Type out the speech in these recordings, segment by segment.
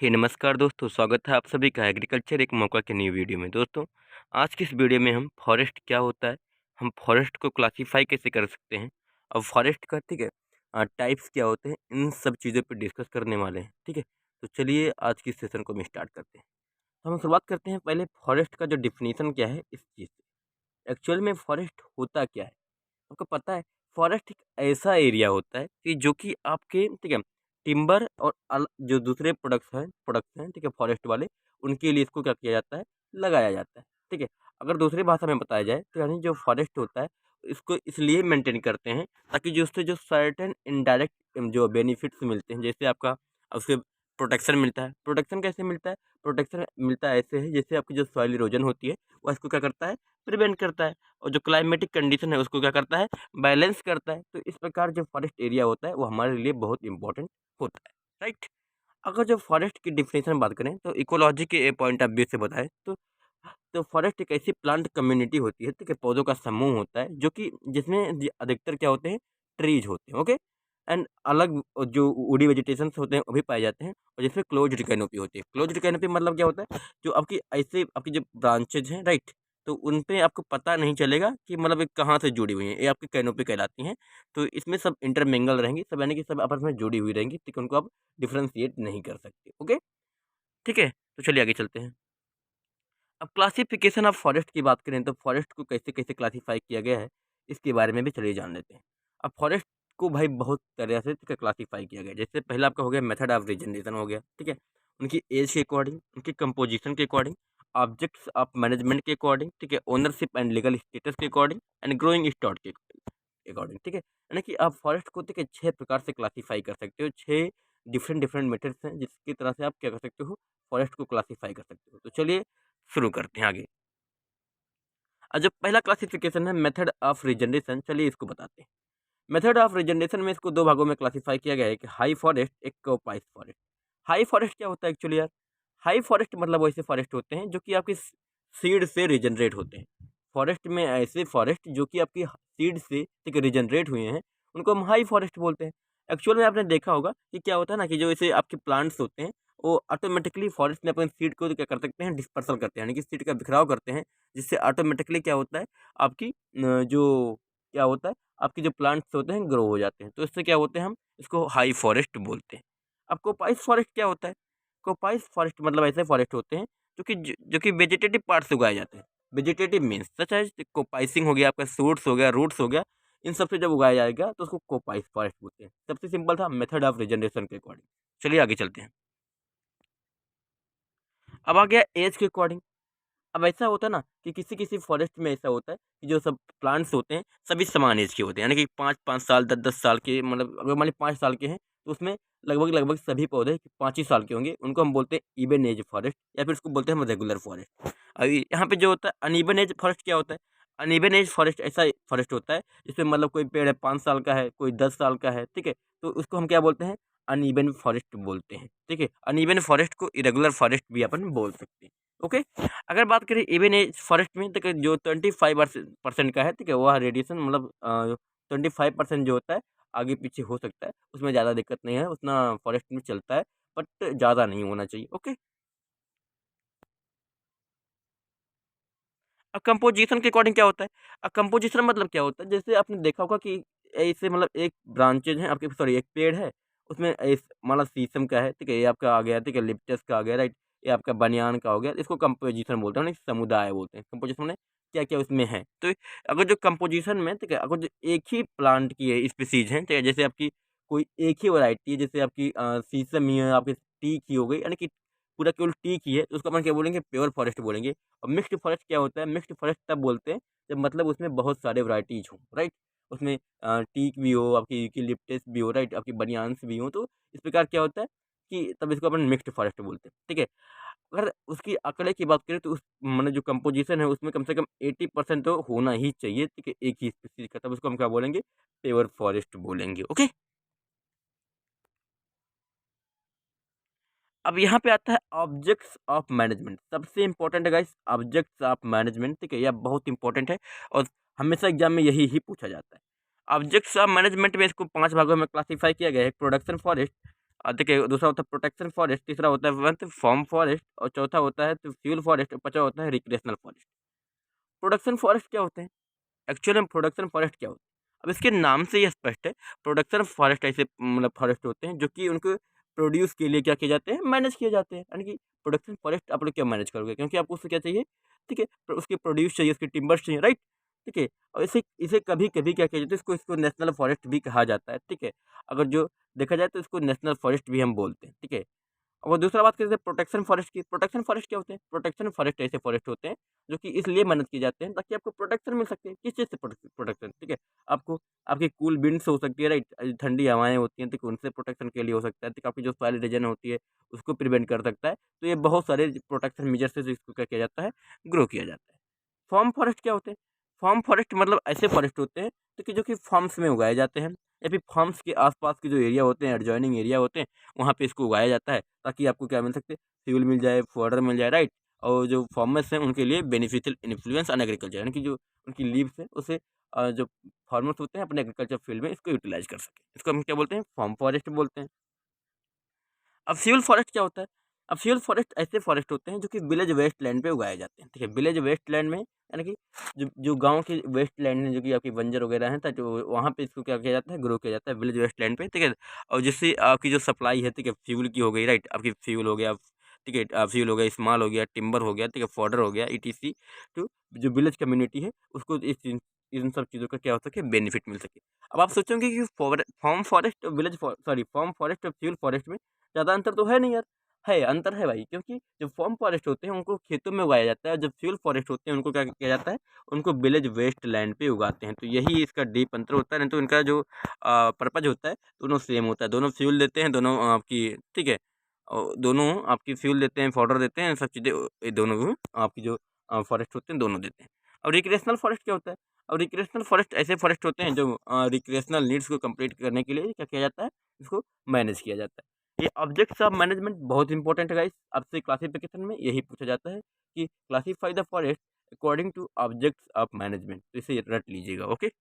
नमस्कार दोस्तों, स्वागत है आप सभी का एग्रीकल्चर एक मौका के न्यू वीडियो में। दोस्तों, आज की इस वीडियो में हम फॉरेस्ट क्या होता है, हम फॉरेस्ट को क्लासीफाई कैसे कर सकते हैं और फॉरेस्ट का ठीक है टाइप्स क्या होते हैं, इन सब चीज़ों पे डिस्कस करने वाले हैं। ठीक है, तो चलिए आज की सेशन को हम स्टार्ट करते हैं। तो हम शुरुआत करते हैं पहले फॉरेस्ट का जो डिफिनीसन क्या है इस चीज़ से। एक्चुअल में फॉरेस्ट होता क्या है? आपको पता है फॉरेस्ट एक ऐसा एरिया होता है कि जो कि आपके ठीक है टिम्बर और जो दूसरे प्रोडक्ट्स हैं ठीक है फॉरेस्ट वाले उनके लिए इसको क्या किया जाता है लगाया जाता है। ठीक है, अगर दूसरी भाषा में बताया जाए तो यानी जो फॉरेस्ट होता है इसको इसलिए मेंटेन करते हैं ताकि जो उससे जो सर्टेन इनडायरेक्ट जो बेनिफिट्स मिलते हैं, जैसे आपका उससे प्रोटेक्शन मिलता है। प्रोटेक्शन कैसे मिलता है? प्रोटेक्शन मिलता है ऐसे है जैसे आपकी जो सॉइल इरोजन होती है वो इसको क्या करता है, प्रिवेंट करता है। और जो क्लाइमेटिक कंडीशन है उसको क्या करता है, बैलेंस करता है। तो इस प्रकार जो फॉरेस्ट एरिया होता है वो हमारे लिए बहुत इंपॉर्टेंट होता है, राइट। अगर जो फॉरेस्ट की डिफिनेशन बात करें तो इकोलॉजी के पॉइंट ऑफ व्यू से बताएं तो फॉरेस्ट एक ऐसी प्लांट कम्युनिटी होती है, ठीक है, पौधों का समूह होता है जो कि जिसमें अधिकतर क्या होते हैं, ट्रीज होते हैं। ओके, एंड अलग जो वुडी वेजिटेशन होते हैं वो भी पाए जाते हैं, और जिसमें क्लोज्ड कैनोपी होती है। क्लोज्ड कैनोपी मतलब क्या होता है, जो आपकी ऐसे आपकी जो ब्रांचेज हैं, राइट, तो उन पे आपको पता नहीं चलेगा कि मतलब ये कहाँ से जुड़ी हुई हैं, ये आपकी कैनोपी कहलाती हैं। तो इसमें सब इंटरमिंगल रहेंगी, सब यानी कि सब आपस में जुड़ी हुई रहेंगी, ठीक है, उनको आप डिफ्रेंशिएट नहीं कर सकते। ओके, ठीक है, तो चलिए आगे चलते हैं। अब क्लासिफिकेशन ऑफ फॉरेस्ट की बात करें तो फॉरेस्ट को कैसे कैसे क्लासिफाई किया गया है इसके बारे में भी चलिए जान लेते हैं। अब फॉरेस्ट को भाई बहुत तरह से ठीक है क्लासिफाई किया गया है। जैसे पहला आपका हो गया मेथड ऑफ रीजनरेशन हो गया, ठीक है, उनकी एज के अकॉर्डिंग, उनकी कंपोजिशन के अकॉर्डिंग, ऑब्जेक्ट्स ऑफ मैनेजमेंट के अकॉर्डिंग, ठीक है, ओनरशिप एंड लीगल स्टेटस के अकॉर्डिंग एंड ग्रोइंग स्टॉक के अकॉर्डिंग। ठीक है, यानी कि आप फॉरेस्ट को ठीक है 6 प्रकार से क्लासिफाई कर सकते हो। 6 डिफरेंट डिफरेंट मेथड्स हैं जिसकी तरह से आप क्या कर सकते हो, फॉरेस्ट को क्लासिफाई कर सकते हो। तो चलिए शुरू करते हैं आगे। जो पहला क्लासिफिकेशन है मेथड ऑफ रीजनरेशन, चलिए इसको बताते हैं। मेथड ऑफ रीजनरेशन में इसको दो भागों में क्लासिफाई किया गया है कि हाई फॉरेस्ट, एक कॉपाइस फॉरेस्ट। हाई फॉरेस्ट क्या होता है एक्चुअली यार? हाई फॉरेस्ट मतलब वैसे फॉरेस्ट होते हैं जो कि आपकी सीड से रीजनरेट होते हैं। फॉरेस्ट में ऐसे फॉरेस्ट जो कि आपकी सीड से ठीक रीजनरेट हुए हैं उनको हम हाई फॉरेस्ट बोलते हैं। एक्चुअल में आपने देखा होगा कि क्या होता है ना कि जो ऐसे आपके प्लांट्स होते हैं वो ऑटोमेटिकली फॉरेस्ट में अपने सीड को क्या कर सकते हैं, डिस्पर्सल करते हैं, यानी कि सीड का बिखराव करते हैं, जिससे ऑटोमेटिकली क्या होता है आपकी जो क्या होता है आपके जो प्लांट्स होते हैं ग्रो हो जाते हैं। तो इससे क्या होते हैं, हम इसको हाई फॉरेस्ट बोलते हैं। अब कोपाइस फॉरेस्ट क्या होता है? कोपाइस फॉरेस्ट मतलब ऐसे फॉरेस्ट होते हैं जो कि वेजिटेटिव पार्ट से उगाए जाते हैं। वेजिटेटिव मीन्स सच एज कोपाइसिंग हो गया, आपका सूट्स हो गया, रूट्स हो गया, इन सब से जब उगाया जाएगा तो उसको कोपाइस फॉरेस्ट बोलते हैं। सबसे सिंपल था मेथड ऑफ रीजनरेशन के अकॉर्डिंग। चलिए आगे चलते हैं। अब आ गया एज के अकॉर्डिंग। अब ऐसा होता है ना कि किसी-किसी फ़ॉरेस्ट में ऐसा होता है कि जो सब प्लांट्स होते हैं, सभी समान ऐज के होते हैं। यानी कि 5-5 साल, 10-10 साल के, मतलब अगर मान लीजिए 5 साल के हैं, तो उसमें लगभग-लगभग सभी पौधे 5 ही साल के होंगे। उनको हम बोलते हैं इवन एज फ़ॉरेस्ट, या फिर उसको बोलते हैं हम रेगुलर फ़ॉरेस्ट। यहाँ पे जो होता है अनइवन एज फ़ॉरेस्ट क्या होता है? अनइवन एज फ़ॉरेस्ट ऐसा फ़ॉरेस्ट होता है जिसमें मतलब कोई पेड़ है 5 साल का है, कोई 10 साल का है, ठीक है? तो उसको हम क्या बोलते हैं? अनइवन फ़ॉरेस्ट बोलते हैं, ठीक है? अनइवन फ़ॉरेस्ट को इरेगुलर फ़ॉरेस्ट भी अपन बोल सकते हैं। ओके? अगर बात करें इवन एज फॉरेस्ट में, तो जो 25% का है, ठीक है, वह रेडिएशन मतलब 25% जो होता है आगे पीछे हो सकता है, उसमें ज़्यादा दिक्कत नहीं है, उतना फॉरेस्ट में चलता है, बट ज़्यादा नहीं होना चाहिए। ओके, अब कंपोजिशन के अकॉर्डिंग क्या होता है? कंपोजिशन मतलब क्या होता है, जैसे आपने देखा होगा कि ऐसे मतलब एक ब्रांचेज हैं आपके, सॉरी एक पेड़ है, उसमें मतलब शीशम का है, ठीक है, ये आपका आ गया, ठीक है, लिप्टस का आ गया, राइट, ये आपका बनियान का हो गया, इसको कंपोजिशन बोलते हैं, यानी समुदाय बोलते हैं। कंपोजिशन में क्या क्या उसमें है, तो अगर जो कंपोजिशन में, ठीक है, अगर जो एक ही प्लांट की है स्पीसीज है, ठीक है, जैसे आपकी कोई एक ही वैरायटी है, जैसे आपकी शीशम ही है, आपकी टीक ही हो गई, यानी कि पूरा केवल टीक ही है, तो उसको अपन क्या बोलेंगे, प्योर फॉरेस्ट बोलेंगे। और मिक्स्ड फॉरेस्ट क्या होता है? मिक्स्ड फॉरेस्ट तब बोलते हैं जब मतलब उसमें बहुत सारे वैराइटीज़ हों, राइट? उसमें टीक भी हो, आपकी यूकेलिप्टस भी हो, राइट? आपकी बनियान्स भी हों, तो इस प्रकार क्या होता है कि तब इसको अपन मिक्स्ड फॉरेस्ट बोलते हैं, ठीक है? अगर उसकी आँकड़े की बात करें तो उस माने जो कंपोज़िशन है उसमें कम से कम 80% तो होना ही चाहिए, ठीक है? एक ही स्पीशीज़ का, तब उसको हम क्या बोलेंगे? प्योर फॉरेस्ट बोलेंगे, ओके? अब यहाँ पे आता है ऑब्जेक्ट्स ऑफ मैनेजमेंट। सबसे इम्पोर्टेंट है गाइस ऑब्जेक्ट्स ऑफ मैनेजमेंट, ठीक है? यह बहुत इंपॉर्टेंट है और हमेशा एग्जाम में यही ही पूछा जाता है। ऑब्जेक्ट्स ऑफ मैनेजमेंट में इसको 5 भागों में क्लासिफाई किया गया है। प्रोडक्शन फॉरेस्ट, देखिए दूसरा होता है प्रोटेक्शन फॉरेस्ट, तीसरा होता है वन फॉर्म फॉरेस्ट और चौथा होता है तो फ्यूल फॉरेस्ट और पाँचवा होता है रिक्रिएशनल फॉरेस्ट। प्रोडक्शन फॉरेस्ट क्या होते हैं? एक्चुअली में प्रोडक्शन फॉरेस्ट क्या होता है? अब इसके नाम से ही स्पष्ट है, प्रोडक्शन फॉरेस्ट ऐसे मतलब फॉरेस्ट होते हैं जो कि उनको प्रोड्यूस के लिए क्या किए जाते हैं, मैनेज किए जाते हैं। यानी कि प्रोडक्शन फॉरेस्ट आप लोग क्या मैनेज करोगे? क्योंकि आपको उससे क्या चाहिए, ठीक है? उसके प्रोड्यूस चाहिए, उसके टिम्बर्स चाहिए, राइट? ठीक है? और इसे इसे कभी-कभी क्या किया जाता है, इसको इसको नेशनल फॉरेस्ट भी कहा जाता है, ठीक है? अगर जो देखा जाए तो इसको नेशनल फॉरेस्ट भी हम बोलते हैं, ठीक है? और दूसरा बात करते हैं प्रोटेक्शन फॉरेस्ट की। प्रोटेक्शन फॉरेस्ट क्या होते हैं? प्रोटेक्शन फॉरेस्ट ऐसे फॉरेस्ट होते हैं जो कि इसलिए मेहनत किए जाते हैं ताकि आपको प्रोटेक्शन मिल सके। किस चीज़ से प्रोटेक्शन? ठीक है, आपको आपकी कूल विंड्स हो सकती है, राइट? ठंडी हवाएँ होती हैं, ठीक है, उनसे प्रोटेक्शन के लिए हो सकता है। ठीक, आपकी जो सॉइल इरोजन होती है उसको प्रिवेंट कर सकता है। तो ये बहुत सारे प्रोटेक्शन मेजर्स से इसको क्या किया जाता है, ग्रो किया जाता है। फार्म फॉरेस्ट क्या होते हैं? फार्म फॉरेस्ट मतलब ऐसे फॉरेस्ट होते हैं तो कि जो कि फार्म्स में उगाए जाते हैं या फिर फार्म्स के आसपास के जो एरिया होते हैं, एडजॉइनिंग एरिया होते हैं, वहाँ पे इसको उगाया जाता है ताकि आपको क्या मिल सकते हैं, फ्यूल मिल जाए, फॉडर मिल जाए, राइट? और जो फार्मर्स हैं उनके लिए बेनिफिशियल इन्फ्लुएंस ऑन एग्रीकल्चर, यानी कि जो उनकी लीव्स है उसे जो फार्मर्स होते हैं अपने एग्रीकल्चर फील्ड में इसको यूटिलाइज कर सकें। इसको हम क्या बोलते हैं? फार्म फॉरेस्ट बोलते हैं। अब फ्यूल फॉरेस्ट क्या होता है? अब फ्यूल फॉरेस्ट ऐसे फॉरेस्ट होते हैं जो कि विलेज वेस्टलैंड पे उगाए जाते हैं, ठीक है? विलेज वेस्टलैंड में यानी कि जो जो गाँव के वेस्टलैंड है जो कि आपकी बंजर वगैरह हैं, तो वहाँ पे इसको क्या किया जाता है, ग्रो किया जाता है विलेज वेस्टलैंड पे, ठीक है? और जिससे आपकी जो सप्लाई है, ठीक है, फ्यूल की हो गई, राइट? आपकी फ्यूल हो गया, ठीक है, फ्यूल हो गया, स्मॉल हो गया, टिम्बर हो गया, ठीक है, फॉडर हो गया, ईटीसी, तो जो विलेज कम्युनिटी है उसको इन सब चीज़ों का क्या हो सके, बेनिफिट मिल सके। अब आप सोचोगे कि फार्म फॉरेस्ट और विलेज सॉरी फार्म फॉरेस्ट और फ्यूल फॉरेस्ट में ज़्यादा अंतर तो है नहीं यार। है, अंतर है भाई, क्योंकि जो फ़ॉर्म फ़ॉरेस्ट होते हैं उनको खेतों में उगाया जाता है, जो फ्यूल फ़ॉरेस्ट होते हैं उनको क्या किया जाता है, उनको विलेज वेस्ट लैंड पे उगाते हैं। तो यही इसका डीप अंतर होता है, नहीं तो इनका जो पर्पज़ होता है दोनों सेम होता है। दोनों फ्यूल देते हैं, दोनों आपकी, ठीक है? दोनों आपकी फ्यूल देते हैं, फॉडर देते हैं, सब चीज़ें ये दोनों भी आपकी जो फ़ॉरेस्ट होते हैं दोनों देते हैं। और रिक्रिएशनल फ़ॉरेस्ट क्या होता है? और रिक्रिएशनल फ़ॉरेस्ट ऐसे फ़ॉरेस्ट होते हैं जो रिक्रिएशनल नीड्स को कंप्लीट करने के लिए क्या किया जाता है, इसको मैनेज किया जाता है। ये ऑब्जेक्ट्स ऑफ मैनेजमेंट बहुत इंपॉर्टेंट है गाइस, आपसे क्लासिफिकेशन में यही पूछा जाता है कि classify the forest according two objects of management, तो इसे रट लीजिएगा, okay?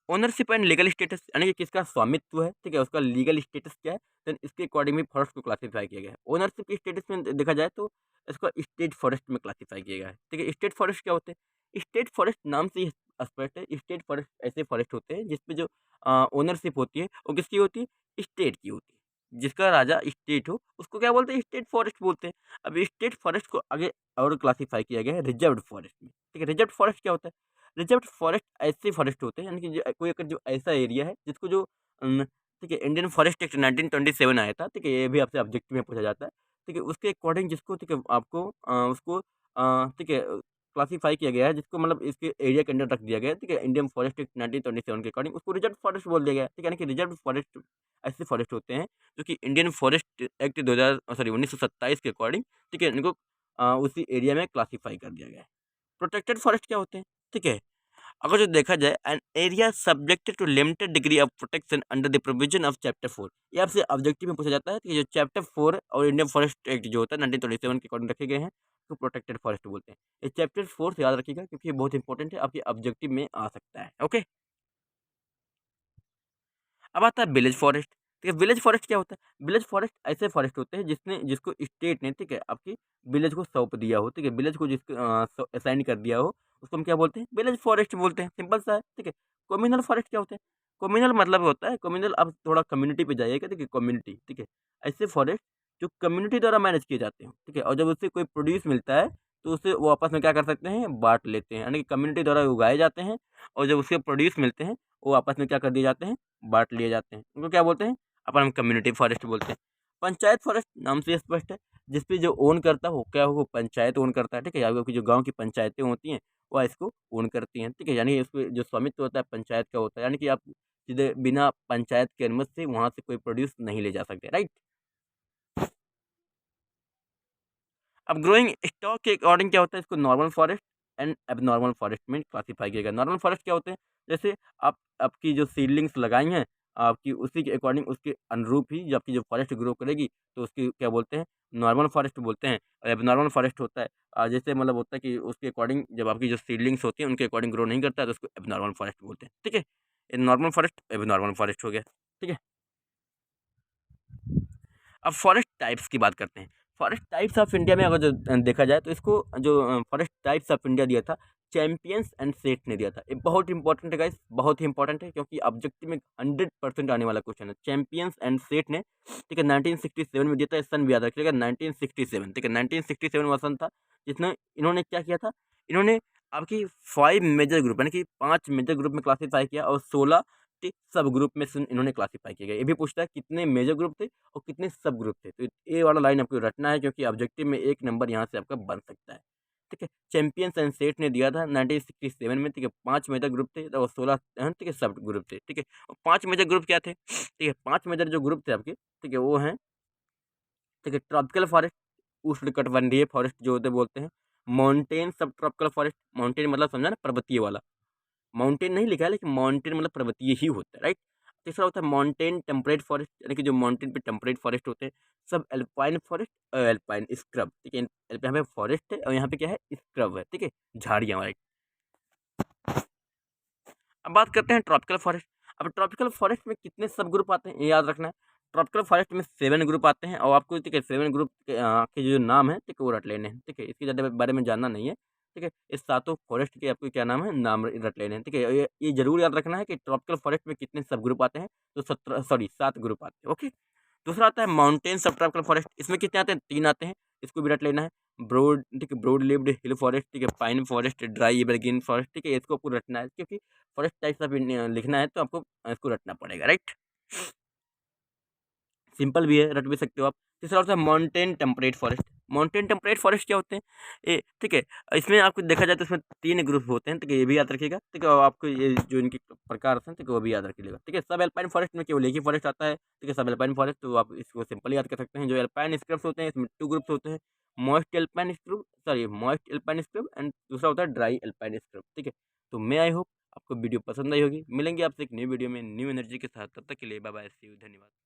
Ownership and legal status यानी कि किसका स्वामित्व है, ठीक है, उसका लीगल स्टेटस क्या है, देन इसके अकॉर्डिंग भी फॉरेस्ट को क्लासिफाई किया गया है। ओनरशिप के स्टेटस में देखा जाए तो इसको स्टेट फॉरेस्ट में क्लासिफाई किया गया है, ठीक है। स्टेट फॉरेस्ट क्या होते हैं? स्टेट फॉरेस्ट नाम से ही स्पष्ट है, स्टेट फॉरेस्ट ऐसे फॉरेस्ट होते हैं जिसपे जो ओनरशिप होती है वो किसकी होती है? स्टेट की होती है। जिसका राजा स्टेट हो उसको क्या बोलते हैं? स्टेट फॉरेस्ट बोलते हैं। अब स्टेट फॉरेस्ट को आगे और क्लासिफाई किया गया है रिजर्व्ड फॉरेस्ट में, ठीक है। रिजर्व्ड फॉरेस्ट क्या होता है? रिजर्व्ड फॉरेस्ट ऐसे फॉरेस्ट होते हैं यानी कि जो कोई अगर जो ऐसा एरिया है जिसको जो ठीक है, इंडियन फॉरेस्ट एक्ट 1927 आया था, ठीक है, ये भी आपसे ऑब्जेक्टिव में पूछा जाता है, ठीक है, उसके अकॉर्डिंग जिसको, ठीक है, आपको उसको ठीक है, क्लासिफाई किया गया है, जिसको मतलब इसके एरिया के अंडर रख दिया गया है, ठीक है, इंडियन फॉरेस्ट एक्ट 1927 के अकॉर्डिंग उसको रिजर्व फॉरेस्ट बोल दिया गया है, ठीक है, यानी कि रिजर्व फॉरेस्ट ऐसे फॉरेस्ट होते हैं जो कि इंडियन फॉरेस्ट एक्ट 1927 के अकॉर्डिंग, ठीक है, इनको उसी एरिया में क्लासिफाई कर दिया गया है। प्रोटेक्टेड फॉरेस्ट क्या होते हैं? ठीक है, अगर जो देखा जाए an area subjected to limited degree of protection under the provision of chapter 4, ये आपसे ऑब्जेक्टिव में पूछा जाता है कि जो चैप्टर 4 और इंडियन फॉरेस्ट एक्ट जो होता है 1927 के अकॉर्डिंग रखे गए हैं, तो प्रोटेक्टेड फॉरेस्ट बोलते हैं। ये चैप्टर 4 से याद रखिएगा क्योंकि ये बहुत इंपॉर्टेंट है, आपके ऑब्जेक्टिव में आ सकता है। ओके, अब आता है विलेज फॉरेस्ट। ठीक है, विलेज फॉरेस्ट क्या होता है? विलेज फॉरेस्ट ऐसे फॉरेस्ट होते हैं जिसने जिसको स्टेट ने, ठीक है, आपकी विलेज को सौंप दिया हो, ठीक है, विलेज को जिसको असाइन कर दिया हो, उसको हम क्या बोलते हैं? विलेज फॉरेस्ट बोलते हैं, सिंपल सा है, ठीक है। कम्युनल फॉरेस्ट क्या होते हैं? कम्युनल मतलब होता है, कम्युनल आप थोड़ा कम्युनिटी पे जाइएगा, ठीक है, कम्युनिटी, ठीक है, ऐसे फॉरेस्ट जो कम्युनिटी द्वारा मैनेज किए जाते हैं, ठीक है, और जब उससे कोई प्रोड्यूस मिलता है तो उसे वो आपस में क्या कर सकते हैं? बांट लेते हैं, यानी कि कम्युनिटी द्वारा उगाए जाते हैं और जब उसके प्रोड्यूस मिलते हैं वो आपस में क्या कर दिए जाते हैं? बाँट लिए जाते हैं। उनको क्या बोलते हैं? अपन हम कम्युनिटी फॉरेस्ट बोलते हैं। पंचायत फॉरेस्ट नाम से स्पष्ट है, जिस पे जो ओन करता है वो क्या हो? वो पंचायत ओन करता है, ठीक है? या आपकी जो गाँव की पंचायतें होती हैं, वह इसको ओन करती हैं, ठीक है? यानी इसपे जो स्वामित्व होता है पंचायत का होता है, यानी कि आप सीधे बिना पंचायत की अनुमति से वहाँ से कोई प्रोड्यूस नहीं ले जा सकते, राइट? अब ग्रोइंग स्टॉक के अकॉर्डिंग क्या होता है, इसको normal forest and abnormal forest में क्लासिफाई किया गया। नॉर्मल फॉरेस्ट क्या होते हैं? जैसे आप आपकी जो सीडलिंग्स लगाई हैं, आपकी उसी के अकॉर्डिंग उसके अनुरूप ही जो आपकी जो फॉरेस्ट ग्रो करेगी, तो उसकी क्या बोलते हैं? नॉर्मल फॉरेस्ट बोलते हैं। और एबनॉर्मल फॉरेस्ट होता है जैसे मतलब होता है कि उसके अकॉर्डिंग जब आपकी जो सीडलिंग्स होती हैं, उनके अकॉर्डिंग ग्रो नहीं करता है, तो उसको एबनॉर्मल फॉरेस्ट बोलते हैं, ठीक है? ये नॉर्मल फॉरेस्ट, एबनॉर्मल फॉरेस्ट हो गया, ठीक है? अब फॉरेस्ट टाइप्स की बात करते हैं। फॉरेस्ट टाइप्स ऑफ इंडिया में अगर जो देखा जाए तो इसको जो फॉरेस्ट टाइप्स ऑफ इंडिया दिया था चैंपियंस एंड सेठ ने दिया था। ये बहुत इंपॉर्टेंट है गाइस, बहुत ही इंपॉर्टेंट है क्योंकि ऑब्जेक्टिव में 100% आने वाला क्वेश्चन है। चैंपियंस एंड सेठ ने, ठीक है, 1967 में दिया था। सन भी याद रखिएगा 1967, ठीक है, 1967 में सन था जिसमें इन्होंने क्या किया था, इन्होंने आपकी 5 मेजर ग्रुप यानी कि 5 मेजर ग्रुप में क्लासीफाई किया और 16 सब ग्रुप में से इन्होंने क्लासीफाई किया गया। ये भी पूछता है कितने मेजर ग्रुप थे और कितने सब ग्रुप थे, तो ये वाला लाइन आपको रटना है क्योंकि ऑब्जेक्टिव में 1 नंबर यहाँ से आपका बन सकता है। ठीक है, चैंपियंस एंड सेठ ने दिया था 1967 में, ठीक है, 5 मेजर ग्रुप थे और 16 ठीक है सब ग्रुप थे। ठीक है, और 5 मेजर ग्रुप क्या थे, ठीक है, 5 मेजर जो ग्रुप थे आपके, ठीक है, वो हैं, ठीक है, ट्रॉपिकल फॉरेस्ट, उष्णकटिबंधीय फॉरेस्ट जो होते बोलते हैं, माउंटेन सब ट्रॉपिकल फॉरेस्ट, माउंटेन मतलब समझा ना, पर्वतीय वाला, माउंटेन नहीं लिखा है लेकिन माउंटेन मतलब पर्वतीय ही होता है, राइट। तीसरा होता है माउंटेन टेम्परेट फॉरेस्ट यानी कि जो माउंटेन पे टेम्परेट फॉरेस्ट होते हैं, सब एल्पाइन फॉरेस्ट और एल्पाइन स्क्रब, ठीक है, यहाँ पे फॉरेस्ट है और यहाँ पे क्या है, स्क्रब है, ठीक है, झाड़ियाँ, राइट। अब बात करते हैं ट्रॉपिकल फॉरेस्ट। अब ट्रॉपिकल फॉरेस्ट में कितने सब ग्रुप आते हैं ये याद रखना है। ट्रॉपिकल फॉरेस्ट में 7 ग्रुप आते हैं और आपको, ठीक है, 7 ग्रुप के जो नाम है, ठीक है, वो रट लेने हैं, ठीक है, इसके ज़्यादा बारे में जानना नहीं है, ठीक है। इस सातों फॉरेस्ट के आपको क्या नाम है, नाम रट लेने हैं, ठीक है। ये जरूर याद रखना है कि ट्रॉपिकल फॉरेस्ट में कितने सब ग्रुप आते हैं, तो 7 ग्रुप आते हैं, ओके। दूसरा आता है माउंटेन सब ट्रॉपिकल फॉरेस्ट, इसमें कितने आते हैं, 3 आते हैं, इसको भी रट लेना है। ब्रॉड, ठीक है, ब्रॉड लिव्ड हिल फॉरेस्ट, ठीक है, pine forest, dry evergreen forest, ठीक है, इसको आपको रटना है क्योंकि फॉरेस्ट टाइप्स ऑफ लिखना है तो आपको इसको रटना पड़ेगा, राइट। सिंपल भी है, रट भी सकते हो आप। तीसरा होता है mountain temperate forest. Mountain temperate forest क्या होते हैं, ये, ठीक है, इसमें आपको देखा जाए तो इसमें 3 ग्रुप होते हैं, ठीक है, ये भी याद रखिएगा, ठीक है, और आपको ये जो इनके प्रकार होते हैं, ठीक है, वो भी याद रखिएगा, ठीक है। सब एल्पाइन फॉरेस्ट में केवल एक ही फॉरेस्ट आता है, ठीक है, सब एल्पाइन फॉरेस्ट, तो आप इसको सिंपल याद कर सकते हैं। जो एल्पाइन स्क्रब्स होते हैं इसमें 2 ग्रुप्स होते हैं, moist alpine scrub, sorry, moist alpine scrub and दूसरा होता है ड्राई एल्पाइन स्क्रब, ठीक है। तो मैं आई होप आपको वीडियो पसंद आई होगी। मिलेंगे आपसे एक न्यू वीडियो में न्यू एनर्जी के साथ, तब तक के लिए बाय बाय, सी यू, धन्यवाद।